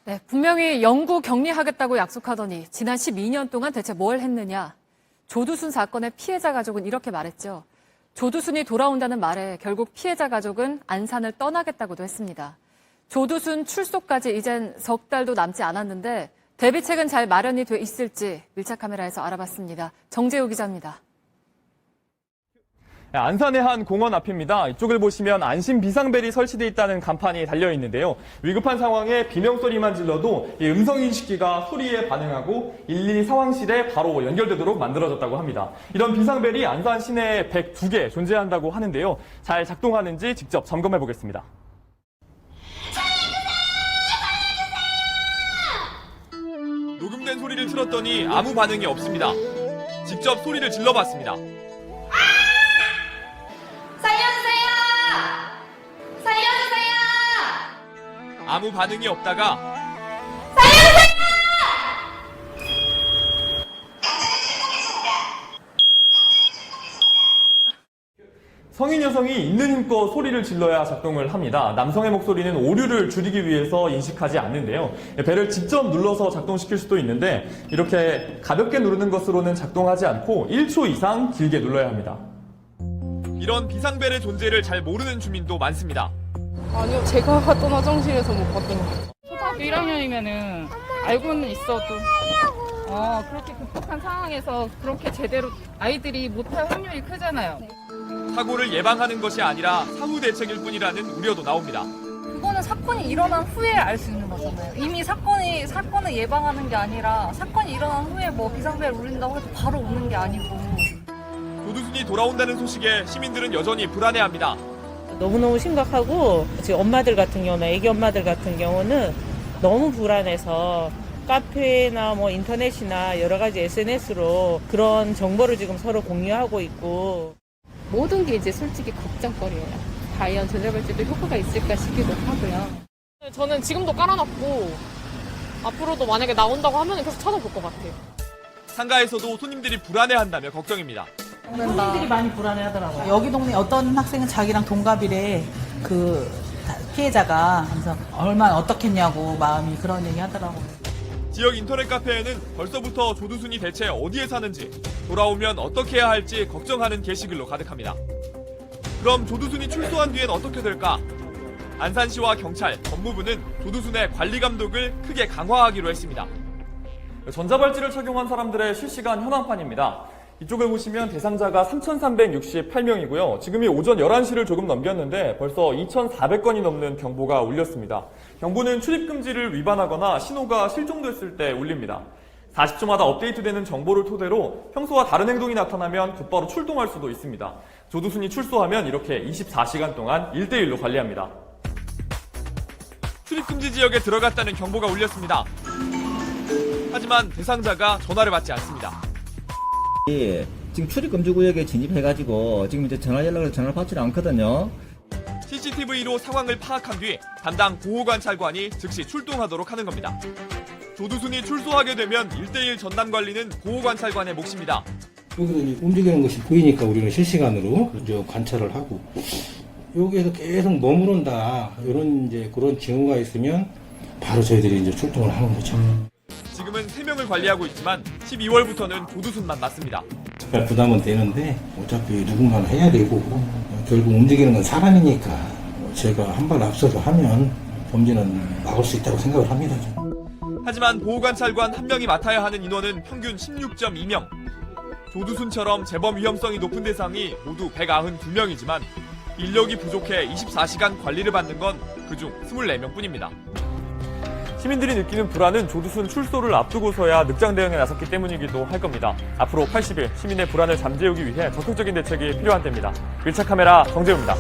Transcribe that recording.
네, 분명히 영구 격리하겠다고 약속하더니 지난 12년 동안 대체 뭘 했느냐. 조두순 사건의 피해자 가족은 이렇게 말했죠. 조두순이 돌아온다는 말에 결국 피해자 가족은 안산을 떠나겠다고도 했습니다. 조두순 출소까지 이젠 석 달도 남지 않았는데 대비책은 잘 마련이 돼 있을지 밀착 카메라에서 알아봤습니다. 정재우 기자입니다. 안산의 한 공원 앞입니다. 이쪽을 보시면 안심 비상벨이 설치되어 있다는 간판이 달려 있는데요. 위급한 상황에 비명소리만 질러도 이 음성인식기가 소리에 반응하고 112 상황실에 바로 연결되도록 만들어졌다고 합니다. 이런 비상벨이 안산 시내에 102개 존재한다고 하는데요. 잘 작동하는지 직접 점검해 보겠습니다. 녹음된 소리를 틀었더니 아무 반응이 없습니다. 직접 소리를 질러봤습니다. 아무 반응이 없다가 살려주세요! 성인 여성이 있는 힘껏 소리를 질러야 작동을 합니다. 남성의 목소리는 오류를 줄이기 위해서 인식하지 않는데요. 벨을 직접 눌러서 작동시킬 수도 있는데 이렇게 가볍게 누르는 것으로는 작동하지 않고 1초 이상 길게 눌러야 합니다. 이런 비상벨의 존재를 잘 모르는 주민도 많습니다. 아니요, 제가 갔던 화장실에서 못 봤던 것 같아요. 초등학교 1학년이면은 알고는 있어도 그렇게 급박한 상황에서 그렇게 제대로 아이들이 못할 확률이 크잖아요. 사고를 예방하는 것이 아니라 사후 대책일 뿐이라는 우려도 나옵니다. 그거는 사건이 일어난 후에 알 수 있는 거잖아요. 이미 사건을 예방하는 게 아니라 사건이 일어난 후에 뭐 비상벨 울린다고 해도 바로 오는 게 아니고. 조두순이 돌아온다는 소식에 시민들은 여전히 불안해합니다. 너무너무 심각하고 지금 엄마들 같은 경우는 애기 엄마들 같은 경우는 너무 불안해서 카페나 뭐 인터넷이나 여러 가지 SNS로 그런 정보를 지금 서로 공유하고 있고 모든 게 이제 솔직히 걱정거리예요. 과연 전자발찌도 효과가 있을까 싶기도 하고요. 저는 지금도 깔아놨고 앞으로도 만약에 나온다고 하면 계속 찾아볼 것 같아요. 상가에서도 손님들이 불안해한다며 걱정입니다. 손님들이 많이 불안해하더라고요. 여기 동네 어떤 학생은 자기랑 동갑이래 그 피해자가 그래서 얼마나 어떻겠냐고 마음이 그런 얘기 하더라고요. 지역 인터넷 카페에는 벌써부터 조두순이 대체 어디에 사는지 돌아오면 어떻게 해야 할지 걱정하는 게시글로 가득합니다. 그럼 조두순이 출소한 뒤엔 어떻게 될까? 안산시와 경찰, 법무부는 조두순의 관리 감독을 크게 강화하기로 했습니다. 전자발찌를 착용한 사람들의 실시간 현황판입니다. 이쪽을 보시면 대상자가 3,368명이고요. 지금이 오전 11시를 조금 넘겼는데 벌써 2,400건이 넘는 경보가 울렸습니다. 경보는 출입금지를 위반하거나 신호가 실종됐을 때 울립니다. 40초마다 업데이트되는 정보를 토대로 평소와 다른 행동이 나타나면 곧바로 출동할 수도 있습니다. 조두순이 출소하면 이렇게 24시간 동안 1대1로 관리합니다. 출입금지 지역에 들어갔다는 경보가 울렸습니다. 하지만 대상자가 전화를 받지 않습니다. 지금 출입금지구역에 진입해가지고 지금 이제 전화를 받지 않거든요. CCTV로 상황을 파악한 뒤 담당 보호관찰관이 즉시 출동하도록 하는 겁니다. 조두순이 출소하게 되면 1대1 전담 관리는 보호관찰관의 몫입니다. 여기서 움직이는 것이 보이니까 우리는 실시간으로 이제 관찰을 하고 여기에서 계속 머무른다 이런 이제 그런 징후가 있으면 바로 저희들이 이제 출동을 하는 거죠. 지금은 3명을 관리하고 있지만 12월부터는 조두순만 맡습니다. 특별 부담은 되는데 어차피 누군가는 해야 되고 결국 움직이는 건 사람이니까 제가 한 발 앞서서 하면 범죄는 막을 수 있다고 생각을 합니다. 하지만 보호관찰관 1명이 맡아야 하는 인원은 평균 16.2명. 조두순처럼 재범 위험성이 높은 대상이 모두 192명이지만 인력이 부족해 24시간 관리를 받는 건 그중 24명뿐입니다. 시민들이 느끼는 불안은 조두순 출소를 앞두고서야 늑장 대응에 나섰기 때문이기도 할 겁니다. 앞으로 80일 시민의 불안을 잠재우기 위해 적극적인 대책이 필요한 때입니다. 밀착 카메라 정재우입니다.